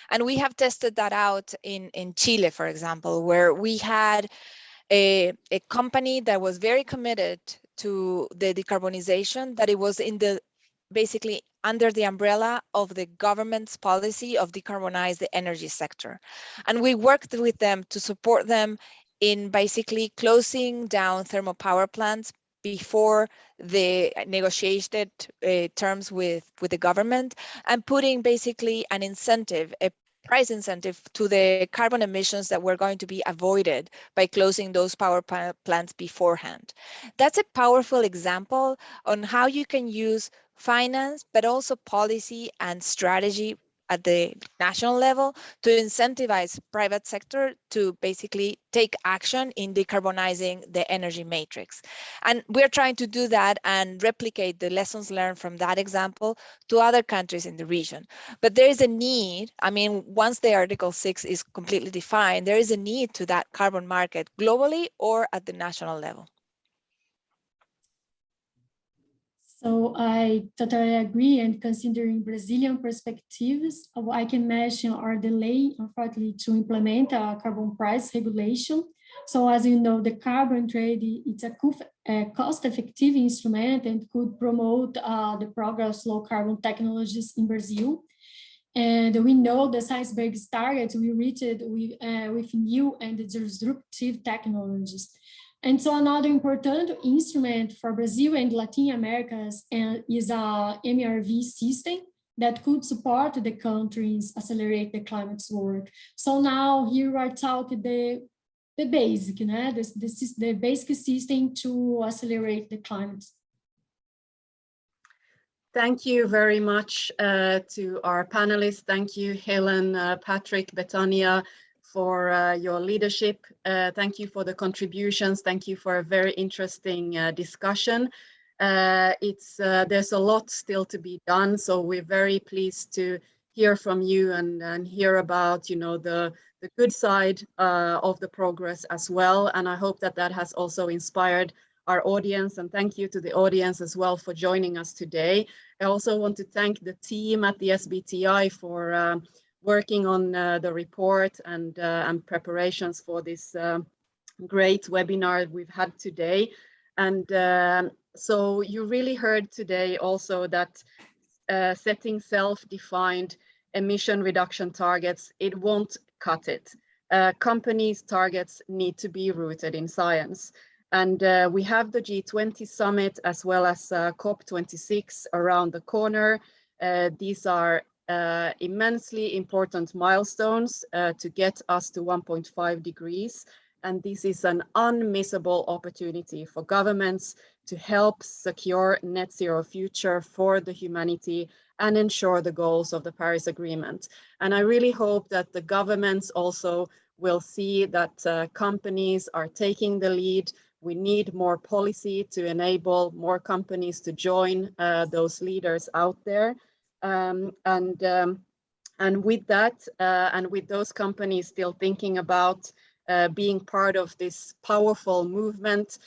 And we have tested that out in Chile, for example, where we had a company that was very committed to the decarbonization, that it was in the basically under the umbrella of the government's policy of decarbonize the energy sector. And we worked with them to support them in basically closing down thermal power plants before the negotiated terms with the government, and putting basically an incentive, a price incentive to the carbon emissions that were going to be avoided by closing those power plants beforehand. That's a powerful example on how you can use finance, but also policy and strategy at the national level to incentivize private sector to basically take action in decarbonizing the energy matrix. And we're trying to do that and replicate the lessons learned from that example to other countries in the region. But there is a need, I mean, once the Article 6 is completely defined, there is a need to that carbon market globally or at the national level. So I totally agree, and considering Brazilian perspectives, what I can mention are delay, unfortunately, to implement a carbon price regulation. So as you know, the carbon trade, it's a cost-effective instrument and could promote the progress of low carbon technologies in Brazil. And we know the science-based targets we reached with new and disruptive technologies. And so another important instrument for Brazil and Latin America is a MRV system that could support the countries accelerate the climate work. So now here we are talking the basic, the basic system to accelerate the climate. Thank you very much to our panelists. Thank you, Helen, Patrick, Betania, for your leadership. Thank you for the contributions. Thank you for a very interesting discussion. There's a lot still to be done, so we're very pleased to hear from you and hear about, you know, the good side of the progress as well. And I hope that that has also inspired our audience, and thank you to the audience as well for joining us today. I also want to thank the team at the SBTi for working on the report and preparations for this great webinar we've had today. And so you really heard today also that setting self-defined emission reduction targets, it won't cut it. Companies' targets need to be rooted in science. And we have the G20 summit as well as COP26 around the corner. These are immensely important milestones to get us to 1.5 degrees. And this is an unmissable opportunity for governments to help secure net zero future for the humanity and ensure the goals of the Paris Agreement. And I really hope that the governments also will see that companies are taking the lead. We need more policy to enable more companies to join those leaders out there. And with that, and with those companies still thinking about being part of this powerful movement,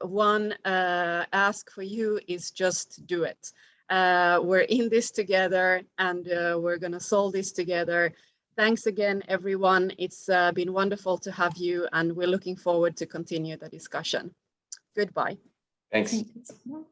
one ask for you is just do it. We're in this together, and we're going to solve this together. Thanks again, everyone. It's been wonderful to have you, and we're looking forward to continue the discussion. Goodbye. Thanks. Thank you.